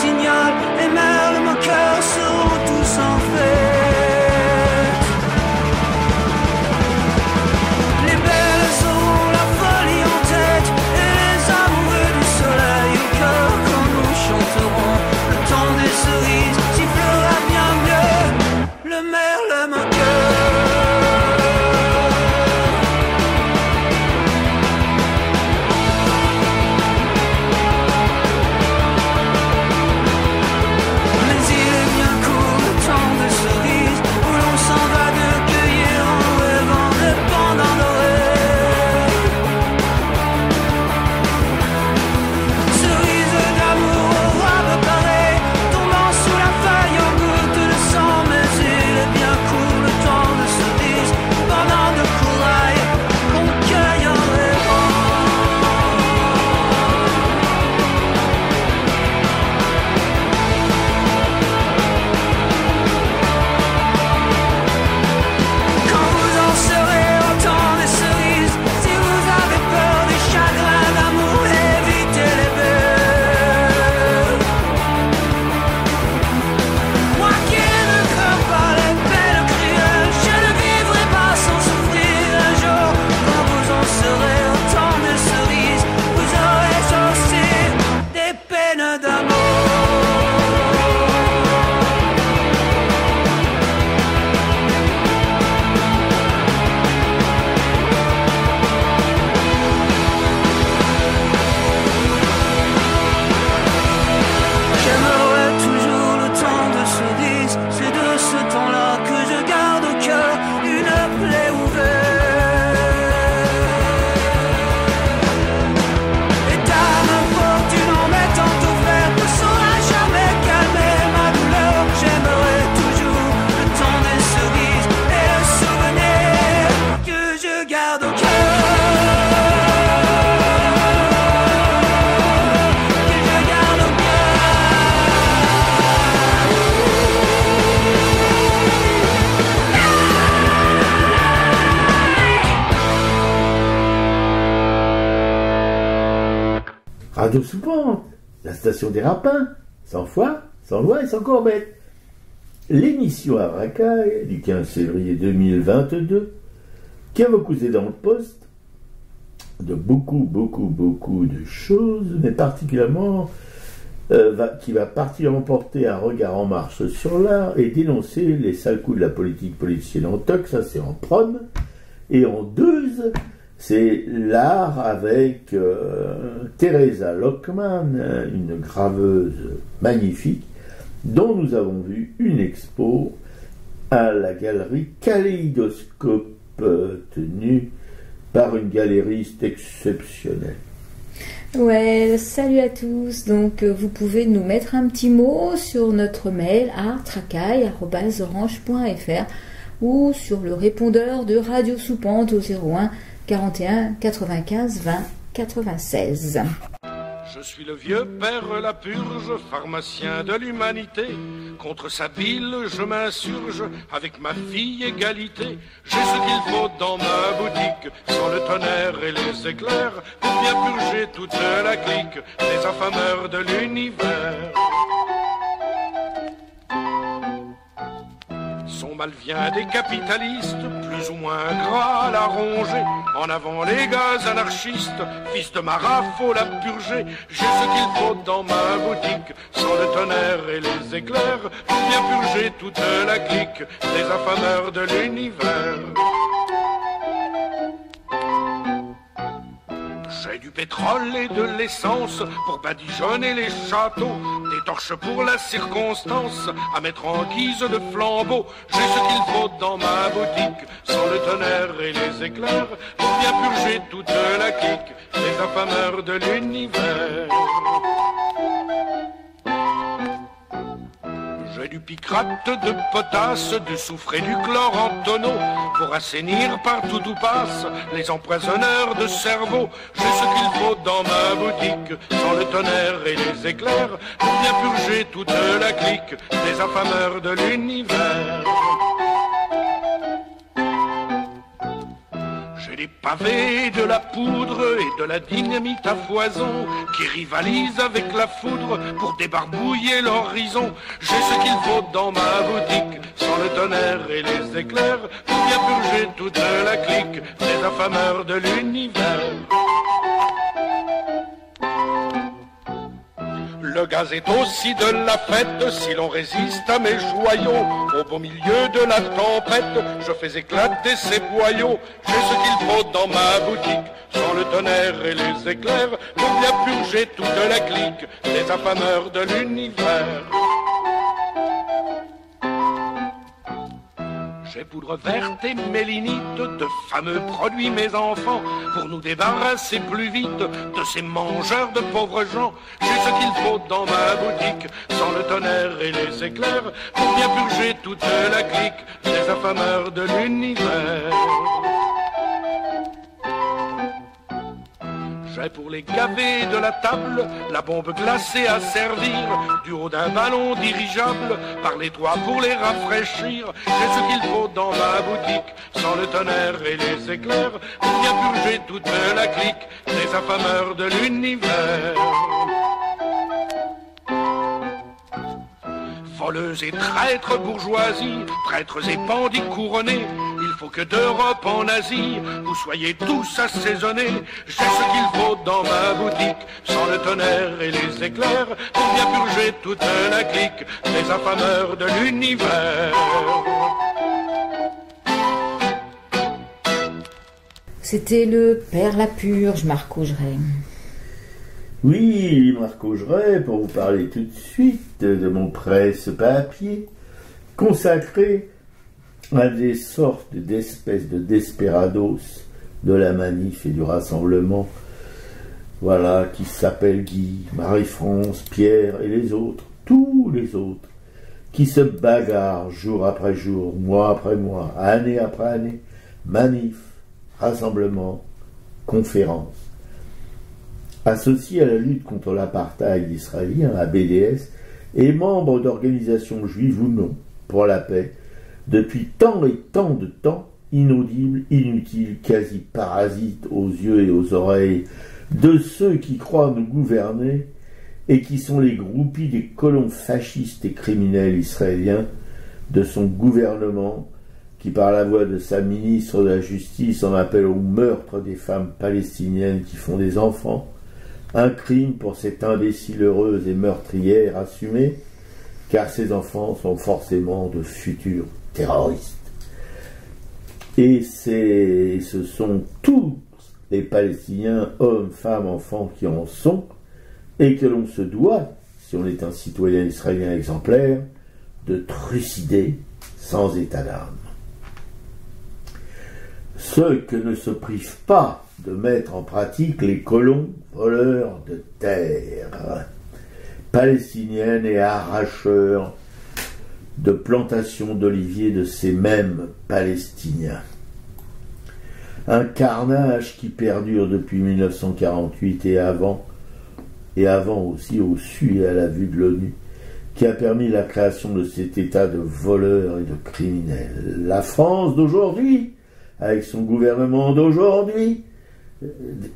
signal, les merles moqueurs seront tous en fête. Les belles auront la folie en tête, et les amoureux du soleil au cœur quand nous chanterons. Le temps des cerises sifflera bien mieux, le merle moqueur. Radio Soupente, la station des Rapins, sans foi, sans loi et sans corbettes. L'émission à Racaille du 15 février 2022, qui a causé dans le poste de beaucoup de choses, mais particulièrement qui va particulièrement porter un regard en marche sur l'art et dénoncer les sales coups de la politique politicienne en toc, ça c'est en prom, et en deuxe, c'est l'art avec Teresa Lockman, une graveuse magnifique, dont nous avons vu une expo à la galerie Kaléidoscope, tenue par une galériste exceptionnelle. Ouais, salut à tous. Donc, vous pouvez nous mettre un petit mot sur notre mail artracaille@orange.fr ou sur le répondeur de Radio Soupente au 01 41 95 20 96. Je suis le vieux père la purge, pharmacien de l'humanité. Contre sa bile, je m'insurge avec ma fille égalité. J'ai ce qu'il faut dans ma boutique, sans le tonnerre et les éclairs, pour bien purger toute la clique des affameurs de l'univers. Son mal vient des capitalistes, plus ou moins gras à la ronger. En avant les gaz anarchistes, fils de marat, faut la purger. J'ai ce qu'il faut dans ma boutique, sans le tonnerre et les éclairs, pour bien purger toute la clique des affameurs de l'univers. J'ai du pétrole et de l'essence pour badigeonner les châteaux, des torches pour la circonstance à mettre en guise de flambeau. J'ai ce qu'il faut dans ma boutique, sans le tonnerre et les éclairs, pour bien purger toute la clique des affameurs de l'univers. J'ai du picrate de potasse, du soufre et du chlore en tonneau, pour assainir partout où passent les empoisonneurs de cerveau. J'ai ce qu'il faut dans ma boutique, sans le tonnerre et les éclairs, pour bien purger toute la clique des affameurs de l'univers. J'ai des pavés, de la poudre et de la dynamite à foison qui rivalisent avec la foudre pour débarbouiller l'horizon. J'ai ce qu'il faut dans ma boutique, sans le tonnerre et les éclairs, pour bien purger toute la clique des affameurs de l'univers. Le gaz est aussi de la fête, si l'on résiste à mes joyaux. Au beau milieu de la tempête, je fais éclater ces boyaux. J'ai ce qu'il faut dans ma boutique, sans le tonnerre et les éclairs, pour bien purger toute la clique des affameurs de l'univers. J'ai poudre verte et mélinite, de fameux produits mes enfants, pour nous débarrasser plus vite de ces mangeurs de pauvres gens. J'ai ce qu'il faut dans ma boutique, sans le tonnerre et les éclairs, pour bien purger toute la clique des affameurs de l'univers. J'ai pour les gaver de la table la bombe glacée à servir, du haut d'un ballon dirigeable, par les toits pour les rafraîchir. J'ai ce qu'il faut dans ma boutique, sans le tonnerre et les éclairs, pour bien purger toute la clique des affameurs de l'univers. Voleuses et traîtres bourgeoisie, prêtres et bandits couronnés, il faut que d'Europe en Asie, vous soyez tous assaisonnés. J'ai ce qu'il faut dans ma boutique, sans le tonnerre et les éclairs, pour bien purger toute la clique des affameurs de l'univers. C'était le Père Lapurge, Marc Augeret. Oui, Marc Augeret, pour vous parler tout de suite de mon presse-papier, consacré à des sortes d'espèces de desperados de la manif et du rassemblement, voilà, qui s'appellent Guy, Marie-France, Pierre et les autres, tous les autres, qui se bagarrent jour après jour, mois après mois, année après année, manif, rassemblement, conférences. Associé à la lutte contre l'apartheid israélien, la BDS, et membre d'organisations juives ou non pour la paix, depuis tant et tant de temps, inaudible, inutile, quasi parasite aux yeux et aux oreilles de ceux qui croient nous gouverner et qui sont les groupies des colons fascistes et criminels israéliens de son gouvernement qui, par la voix de sa ministre de la Justice, en appelle au meurtre des femmes palestiniennes qui font des enfants, un crime pour cette imbécile heureuse et meurtrière assumée, car ces enfants sont forcément de futurs terroristes. Et ce sont tous les Palestiniens, hommes, femmes, enfants, qui en sont, et que l'on se doit, si on est un citoyen israélien exemplaire, de trucider sans état d'âme. Ceux que ne se privent pas de mettre en pratique les colons voleurs de terre, palestiniennes et arracheurs de plantations d'oliviers de ces mêmes Palestiniens. Un carnage qui perdure depuis 1948 et avant aussi au su et à la vue de l'ONU, qui a permis la création de cet état de voleurs et de criminels. La France d'aujourd'hui, avec son gouvernement d'aujourd'hui,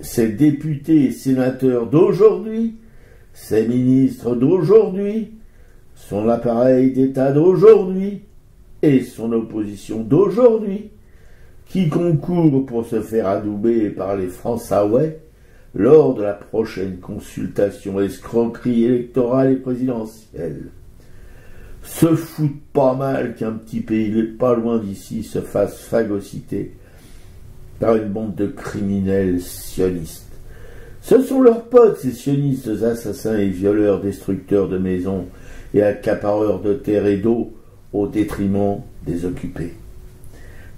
ses députés et sénateurs d'aujourd'hui, ses ministres d'aujourd'hui, son appareil d'État d'aujourd'hui et son opposition d'aujourd'hui, qui concourent pour se faire adouber par les Français lors de la prochaine consultation escroquerie électorale et présidentielle. Se foutent pas mal qu'un petit pays pas loin d'ici se fasse phagocyter par une bande de criminels sionistes. Ce sont leurs potes, ces sionistes assassins et violeurs, destructeurs de maisons et accapareurs de terre et d'eau au détriment des occupés.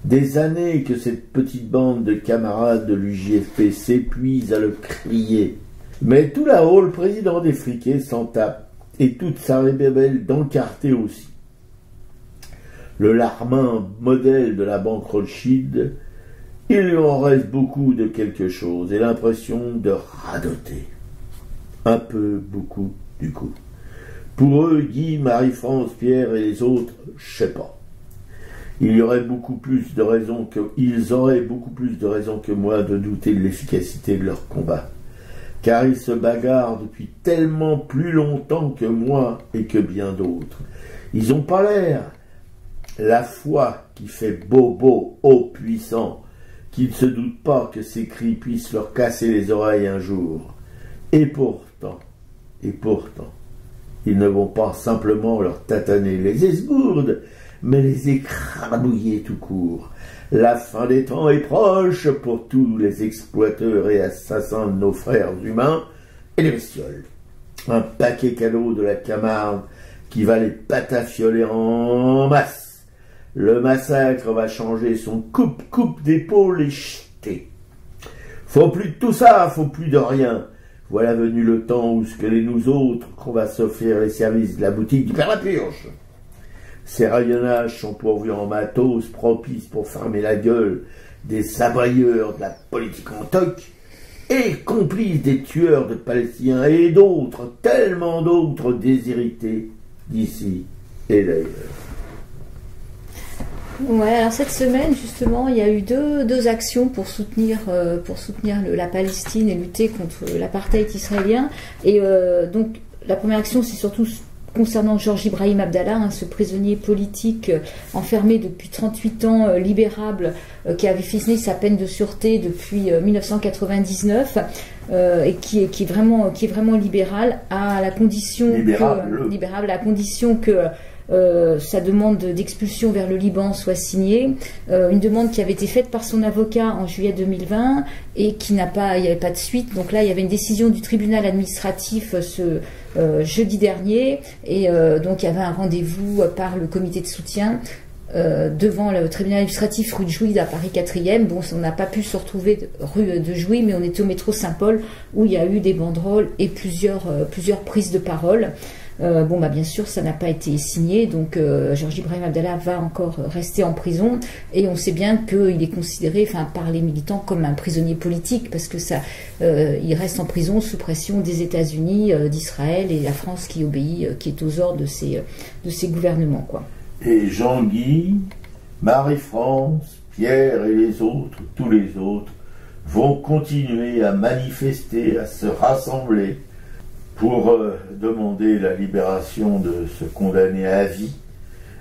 Des années que cette petite bande de camarades de l'UJFP s'épuise à le crier. Mais tout là-haut, le président des friqués s'en tape, et toute sa rébébelle d'encarté aussi. Le larmin modèle de la banque Rothschild, il lui en reste beaucoup de quelque chose, et l'impression de radoter. Un peu, beaucoup, du coup. Pour eux, Guy, Marie-France, Pierre et les autres, je sais pas. Ils auraient beaucoup plus de raisons que moi de douter de l'efficacité de leur combat. Car ils se bagarrent depuis tellement plus longtemps que moi et que bien d'autres. Ils n'ont pas l'air. La foi qui fait bobo aux puissants, qui ne se doutent pas que ces cris puissent leur casser les oreilles un jour. Et pourtant, ils ne vont pas simplement leur tataner les esgourdes, mais les écrabouiller tout court. La fin des temps est proche pour tous les exploiteurs et assassins de nos frères humains et les bestioles. Un paquet cadeau de la Camargue qui va les patafioler en masse. Le massacre va changer son coupe d'épaule et jeter. Faut plus de tout ça, faut plus de rien. Voilà venu le temps où ce que les nous autres, qu'on va s'offrir les services de la boutique du Père Lapurge. Ces rayonnages sont pourvus en matos propices pour fermer la gueule des sabrailleurs de la politique en toc et complices des tueurs de Palestiniens et d'autres, tellement d'autres déshérités d'ici et d'ailleurs. Ouais, alors cette semaine, justement, il y a eu deux actions pour soutenir la Palestine et lutter contre l'apartheid israélien. Et donc, la première action, c'est surtout concernant Georges Ibrahim Abdallah, ce prisonnier politique enfermé depuis 38 ans, libérable, qui avait fini sa peine de sûreté depuis 1999 et qui est vraiment libéral à la condition que sa demande d'expulsion vers le Liban soit signée, une demande qui avait été faite par son avocat en juillet 2020 et il n'y avait pas de suite. Donc là, il y avait une décision du tribunal administratif ce jeudi dernier et donc il y avait un rendez-vous par le comité de soutien devant le tribunal administratif rue de Jouy à Paris 4e. Bon, on n'a pas pu se retrouver rue de Jouy, mais on était au métro Saint-Paul où il y a eu des banderoles et plusieurs prises de parole. Bien sûr, ça n'a pas été signé, donc Georges Ibrahim Abdallah va encore rester en prison, et on sait bien qu'il est considéré, par les militants, comme un prisonnier politique, parce que il reste en prison sous pression des États-Unis, d'Israël et la France qui obéit, qui est aux ordres de ces gouvernements, quoi. Et Jean-Guy, Marie-France, Pierre et les autres, tous les autres, vont continuer à manifester, à se rassembler pour demander la libération de ce condamné à vie.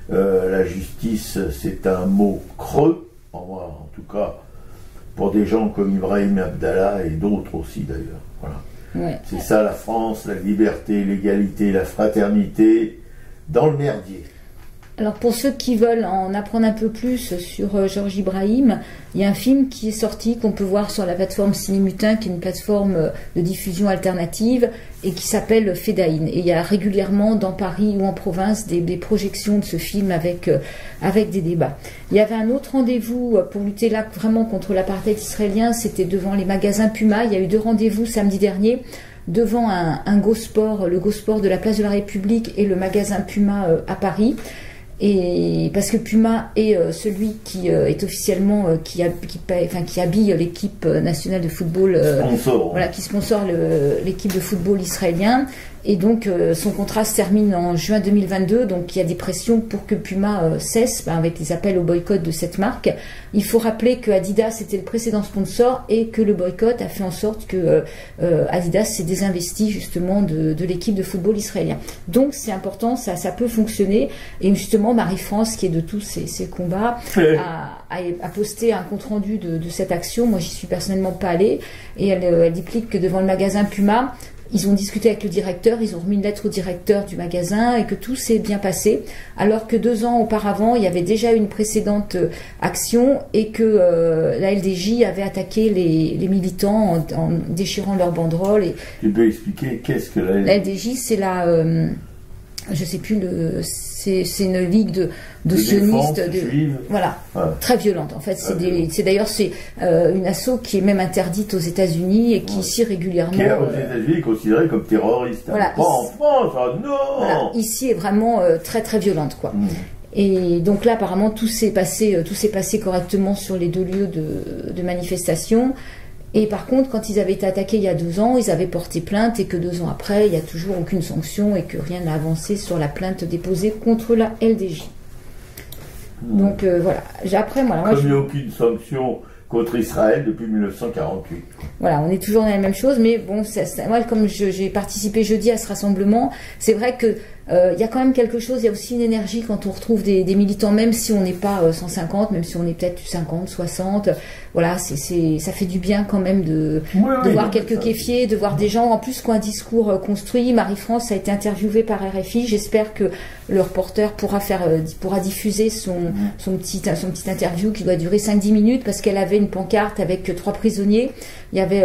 La justice, c'est un mot creux, en tout cas pour des gens comme Ibrahim Abdallah et d'autres aussi d'ailleurs. Voilà. Ouais. C'est ça la France, la liberté, l'égalité, la fraternité, dans le merdier. Alors pour ceux qui veulent en apprendre un peu plus sur Georges Ibrahim, il y a un film qui est sorti, qu'on peut voir sur la plateforme Cinémutin, qui est une plateforme de diffusion alternative, et qui s'appelle Fedaïn. Et il y a régulièrement dans Paris ou en province des projections de ce film avec des débats. Il y avait un autre rendez-vous pour lutter là vraiment contre l'apartheid israélien, c'était devant les magasins Puma. Il y a eu 2 rendez-vous samedi dernier, devant un GoSport, le GoSport de la place de la République et le magasin Puma à Paris. Et parce que Puma est celui qui est officiellement qui habille l'équipe nationale de football, qui sponsor l'équipe de football israélien. Et donc son contrat se termine en juin 2022, donc il y a des pressions pour que Puma cesse, avec les appels au boycott de cette marque. Il faut rappeler que Adidas était le précédent sponsor et que le boycott a fait en sorte que Adidas s'est désinvesti justement de l'équipe de football israélien. Donc c'est important, ça peut fonctionner. Et justement Marie-France, qui est de tous ces combats, a posté un compte-rendu de cette action. Moi j'y suis personnellement pas allée, et elle explique que devant le magasin Puma, ils ont discuté avec le directeur, ils ont remis une lettre au directeur du magasin et que tout s'est bien passé, alors que 2 ans auparavant, il y avait déjà une précédente action et que la LDJ avait attaqué les militants en déchirant leurs banderoles. Et tu peux expliquer qu'est-ce que la LDJ, c'est je sais plus, c'est une ligue de sionistes, voilà, très violente. En fait, c'est d'ailleurs une asso qui est même interdite aux États-Unis et qui ici régulièrement. Qui est aux États-Unis considérée comme terroriste. Voilà, pas en France, non. Voilà, ici est vraiment très très violente, quoi. Et donc là, apparemment, tout s'est passé correctement sur les 2 lieux de manifestation. Et par contre, quand ils avaient été attaqués il y a 2 ans, ils avaient porté plainte, et que 2 ans après, il n'y a toujours aucune sanction et que rien n'a avancé sur la plainte déposée contre la LDJ. Donc voilà. Après, voilà, moi, Comme il n'y a aucune sanction contre Israël depuis 1948. voilà, on est toujours dans la même chose, mais bon, moi, comme j'ai participé jeudi à ce rassemblement, c'est vrai que il y a quand même quelque chose, il y a aussi une énergie quand on retrouve des militants, même si on n'est pas 150, même si on est peut-être 50, 60, voilà, ça fait du bien quand même de voir quelques kéfiers, de voir des gens en plus qui ont un discours construit. Marie-France a été interviewée par RFI, j'espère que le reporter pourra diffuser son petit interview qui doit durer 5-10 minutes, parce qu'elle avait une pancarte avec 3 prisonniers. Il y avait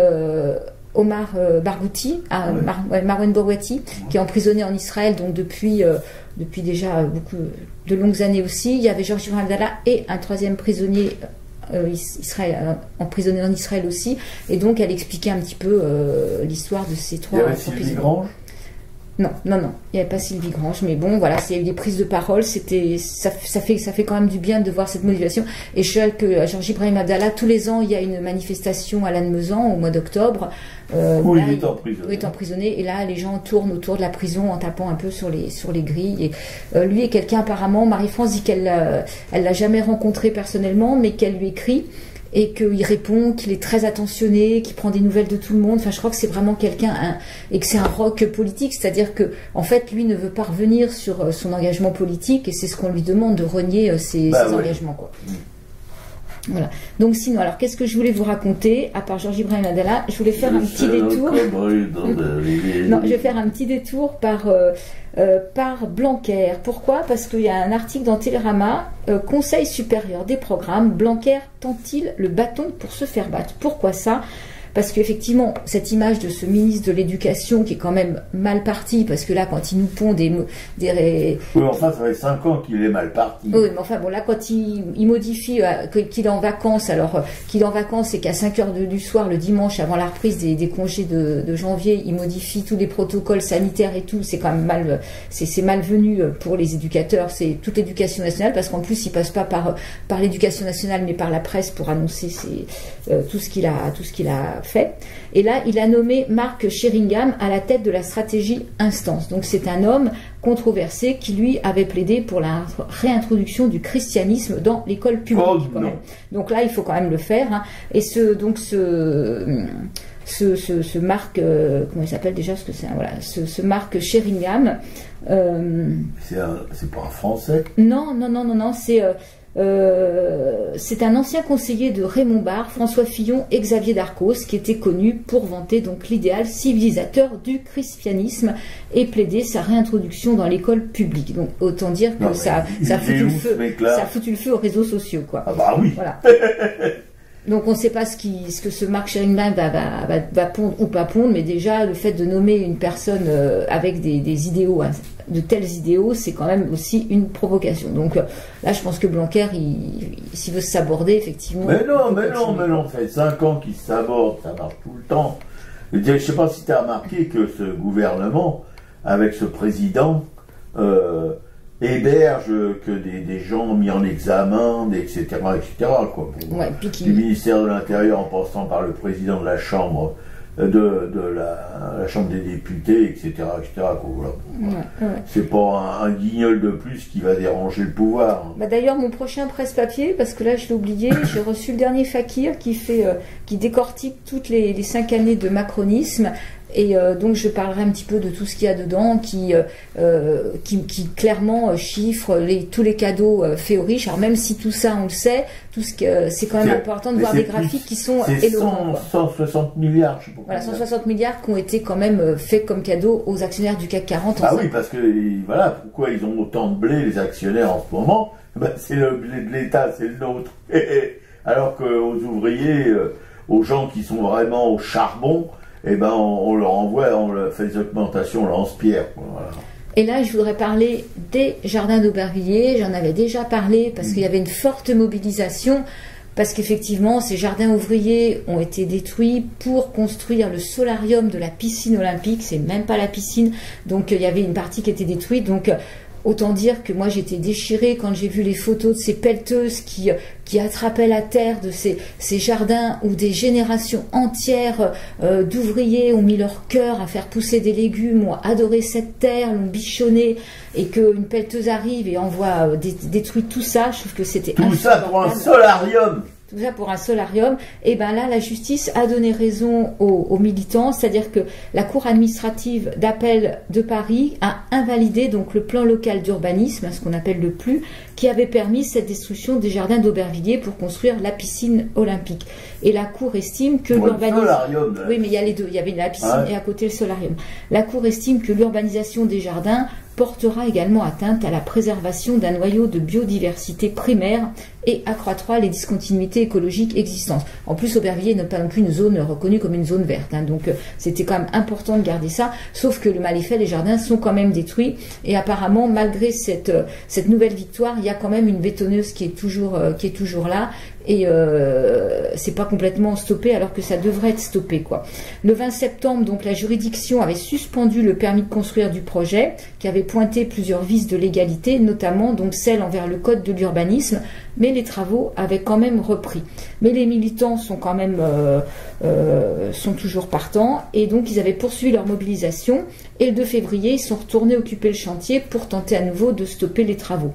Omar Barghouti, Marwan Barghouti, qui est emprisonné en Israël donc depuis déjà beaucoup de longues années aussi. Il y avait Georges Ibrahim Abdallah et un 3e prisonnier emprisonné en Israël aussi. Et donc elle expliquait un petit peu l'histoire de ces 3 prisonniers. Non, il n'y avait pas Sylvie Grange, mais bon, voilà, il y a eu des prises de parole, ça fait quand même du bien de voir cette motivation. Et je sais que Georges Ibrahim Abdallah, tous les ans, il y a une manifestation à Lannemezan au mois d'octobre. Où il est emprisonné. Et là, les gens tournent autour de la prison en tapant un peu sur les grilles. Et lui est quelqu'un, apparemment, Marie-France dit qu'elle l'a jamais rencontré personnellement, mais qu'elle lui écrit. Et qu'il répond, qu'il est très attentionné, qu'il prend des nouvelles de tout le monde. Enfin, je crois que c'est vraiment quelqu'un, et que c'est un rock politique, c'est-à-dire que, en fait, lui ne veut pas revenir sur son engagement politique, et c'est ce qu'on lui demande, de renier ses engagements, quoi. Voilà. Donc sinon, alors qu'est-ce que je voulais vous raconter, à part Georges Ibrahim Abdallah, je voulais faire un petit détour. Non, je vais faire un petit détour par Blanquer. Pourquoi? Parce qu'il y a un article dans Télérama, Conseil supérieur des programmes, Blanquer tend-il le bâton pour se faire battre? Pourquoi ça? Parce qu'effectivement, cette image de ce ministre de l'Éducation qui est quand même mal parti, parce que là, quand il nous pond des... Oui, enfin, ça fait 5 ans qu'il est mal parti. Oui, mais enfin, bon, là, quand il modifie qu'il est en vacances, alors qu'il est en vacances et qu'à 5 heures du soir, le dimanche, avant la reprise des congés de janvier, il modifie tous les protocoles sanitaires et tout, c'est quand même c'est malvenu pour les éducateurs, c'est toute l'éducation nationale, parce qu'en plus, il passe pas par l'éducation nationale, mais par la presse pour annoncer tout ce qu'il a fait. Et là, il a nommé Marc Sheringham à la tête de la stratégie Instance. Donc c'est un homme controversé qui, lui, avait plaidé pour la réintroduction du christianisme dans l'école publique. Quand même. Donc là, il faut quand même le faire. Hein. Et ce Marc, comment il s'appelle déjà, parce que ce Marc Sheringham. C'est pas un Français? Non, c'est un ancien conseiller de Raymond Barre, François Fillon et Xavier Darcos, qui était connu pour vanter donc l'idéal civilisateur du christianisme et plaider sa réintroduction dans l'école publique. Donc autant dire que ça a foutu le feu aux réseaux sociaux, quoi. Ah bah oui. Voilà. Donc on ne sait pas ce que ce Marc Sheringham va pondre ou pas pondre, mais déjà le fait de nommer une personne avec des idéaux, hein, de tels idéaux, c'est quand même aussi une provocation. Donc là, je pense que Blanquer, s'il veut se saborder, effectivement... Mais non, ça fait 5 ans qu'il se saborde, ça marche tout le temps. Je ne sais pas si tu as remarqué que ce gouvernement, avec ce président, héberge que des gens mis en examen, etc. Quoi. Du ministère de l'Intérieur en passant par le président de la Chambre, la Chambre des députés, etc. Quoi, voilà. C'est pas un guignol de plus qui va déranger le pouvoir. Bah d'ailleurs, mon prochain presse-papier, parce que là je l'ai oublié, j'ai reçu le dernier Fakir qui décortique toutes les 5 années de macronisme. Et donc je parlerai un petit peu de tout ce qu'il y a dedans, qui clairement chiffre tous les cadeaux faits aux riches. Alors même si tout ça on le sait, c'est quand même important de voir des graphiques qui sont éloquents. 160 milliards, je sais pas. Voilà, 160 milliards qui ont été quand même faits comme cadeaux aux actionnaires du CAC 40. Ah oui, parce que voilà, pourquoi ils ont autant de blé les actionnaires en ce moment? C'est le blé de l'État, c'est le nôtre. Alors qu'aux ouvriers, aux gens qui sont vraiment au charbon, on leur envoie, on leur fait des augmentations, on lance-pierre. Voilà. Et là, je voudrais parler des jardins d'Aubervilliers. J'en avais déjà parlé parce qu'il y avait une forte mobilisation. Parce qu'effectivement, ces jardins ouvriers ont été détruits pour construire le solarium de la piscine olympique. C'est même pas la piscine. Donc, il y avait une partie qui était détruite. Donc, autant dire que moi j'étais déchirée quand j'ai vu les photos de ces pelleteuses qui attrapaient la terre de ces jardins où des générations entières d'ouvriers ont mis leur cœur à faire pousser des légumes, ont adoré cette terre, l'ont bichonnée, et qu'une pelleteuse arrive et envoie détruit tout ça. Je trouve que c'était tout ça pour un solarium. Tout ça pour un solarium. Et ben là, la justice a donné raison aux militants, c'est-à-dire que la Cour administrative d'appel de Paris a invalidé donc le plan local d'urbanisme, ce qu'on appelle le PLU, qui avait permis cette destruction des jardins d'Aubervilliers pour construire la piscine olympique. Et la Cour estime que l'urbanisation... Oui, mais il y a les deux. Il y avait la piscine et à côté le solarium. La Cour estime que l'urbanisation des jardins portera également atteinte à la préservation d'un noyau de biodiversité primaire et accroîtra les discontinuités écologiques existantes. En plus, Aubervilliers n'est pas non plus une zone reconnue comme une zone verte, hein, donc c'était quand même important de garder ça, sauf que le mal est fait, les jardins sont quand même détruits, et apparemment, malgré cette nouvelle victoire, il y a quand même une bétonneuse qui est toujours là, et c'est pas complètement stoppé alors que ça devrait être stoppé, quoi. Le 20 septembre, donc, la juridiction avait suspendu le permis de construire du projet, qui avait pointé plusieurs vices de légalité, notamment donc celle envers le code de l'urbanisme, mais les travaux avaient quand même repris. Mais les militants sont quand même sont toujours partants, et donc ils avaient poursuivi leur mobilisation, et le 2 février, ils sont retournés occuper le chantier pour tenter à nouveau de stopper les travaux.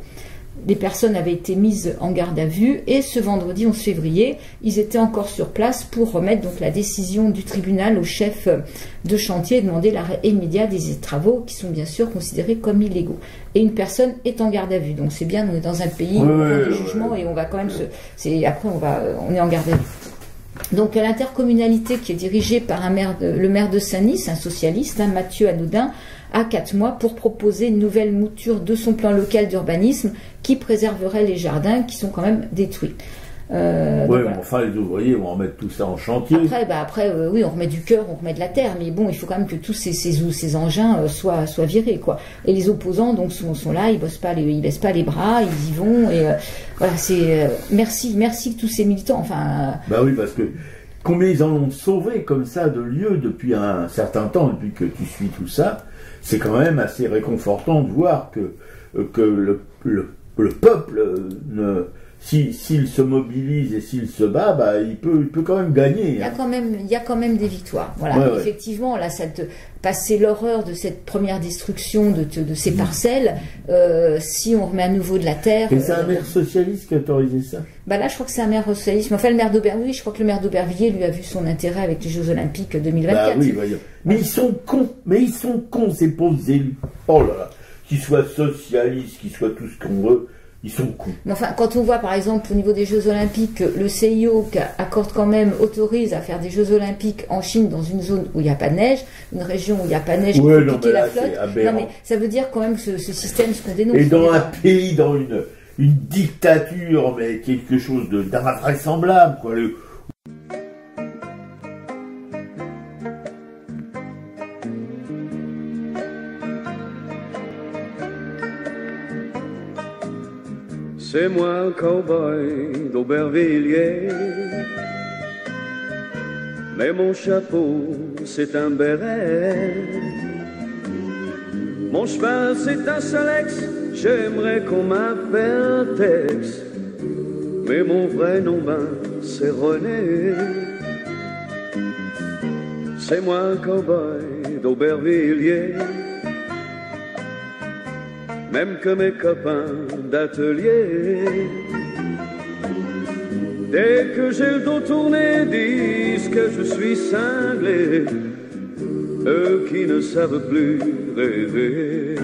Les personnes avaient été mises en garde à vue, et ce vendredi 11 février, ils étaient encore sur place pour remettre donc la décision du tribunal au chef de chantier et demander l'arrêt immédiat des travaux qui sont bien sûr considérés comme illégaux. Et une personne est en garde à vue, donc c'est bien, on est dans un pays où on fait des jugements et on va quand même après on est en garde à vue. Donc l'intercommunalité qui est dirigée par le maire de Saint-Nice, un socialiste, Mathieu Anodin, a 4 mois pour proposer une nouvelle mouture de son plan local d'urbanisme qui préserverait les jardins qui sont quand même détruits. Voilà. Enfin, les ouvriers vont remettre tout ça en chantier. Après, oui, on remet du cœur, on remet de la terre, mais bon, il faut quand même que tous ces engins soient virés, quoi. Et les opposants, donc, sont là, ils baissent pas les bras, ils y vont, et voilà, c'est merci tous ces militants, enfin. Bah oui, parce que combien ils en ont sauvé comme ça de lieux depuis un certain temps, depuis que tu suis tout ça, c'est quand même assez réconfortant de voir que le peuple s'il se mobilise et s'il se bat, bah, il peut quand même gagner. Il y a quand même des victoires. Voilà. Ouais, effectivement, là, passer l'horreur de cette première destruction de ces parcelles, si on remet à nouveau de la terre. Et c'est un maire socialiste qui a autorisé ça? Bah là, je crois que c'est un maire socialiste. Enfin, le maire d'Aubervilliers, je crois que le maire d'Aubervilliers lui a vu son intérêt avec les Jeux Olympiques 2024. Bah oui, voyons. Mais ils sont cons, ces pauvres élus. Oh là là, qu'ils soient socialistes, qu'ils soient tout ce qu'on veut. Ils sont cons. Mais enfin, quand on voit par exemple au niveau des Jeux Olympiques, le CIO autorise à faire des Jeux Olympiques en Chine dans une zone où il n'y a pas de neige, une région où il n'y a pas de neige, il faut piquer la flotte. Non mais ça veut dire quand même que ce système, ce qu'on dénonce. Et dans un pays, dans une dictature, mais quelque chose d'invraisemblable, quoi. C'est moi le cow-boy d'Aubervilliers, mais mon chapeau c'est un béret, mon cheval c'est un Solex, j'aimerais qu'on m'appelle Tex, mais mon vrai nom c'est René. C'est moi le cow-boy d'Aubervilliers, même que mes copains d'atelier, dès que j'ai le dos tourné, disent que je suis cinglé, eux qui ne savent plus rêver.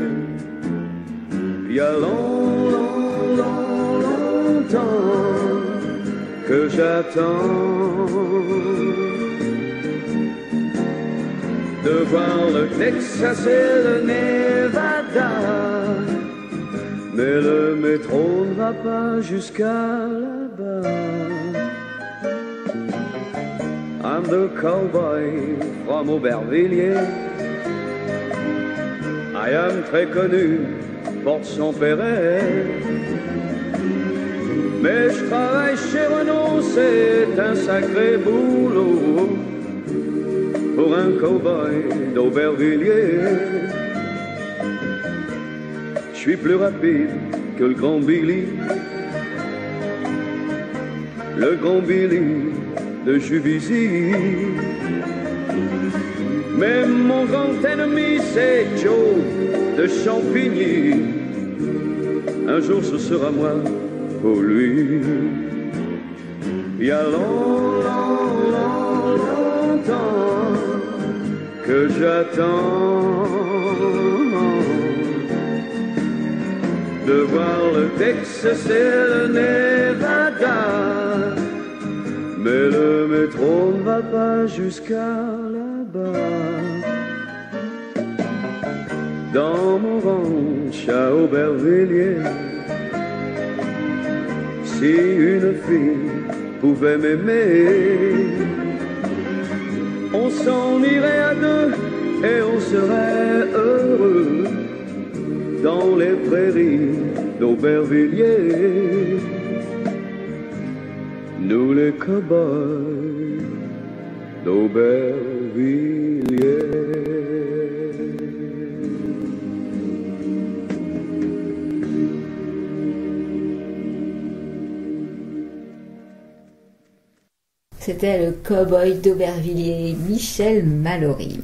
Il y a longtemps que j'attends de voir le Texas et le Nevada, mais le métro ne va pas jusqu'à là-bas. I'm the cowboy from Aubervilliers. I am très connu, porte son Perret. Mais je travaille chez Renault, c'est un sacré boulot pour un cowboy d'Aubervilliers. Je suis plus rapide que le grand Billy de Juvisy. Mais mon grand ennemi, c'est Joe de Champigny. Un jour ce sera moi pour lui. Il y a longtemps que j'attends de voir le Texas et le Nevada. Mais le métro ne va pas jusqu'à là-bas. Dans mon ranch à Aubervilliers, si une fille pouvait m'aimer, on s'en irait à deux et on serait heureux dans les prairies d'Aubervilliers. Nous les cow-boys d'Aubervilliers. C'était le cow-boy d'Aubervilliers, Michel Mallory.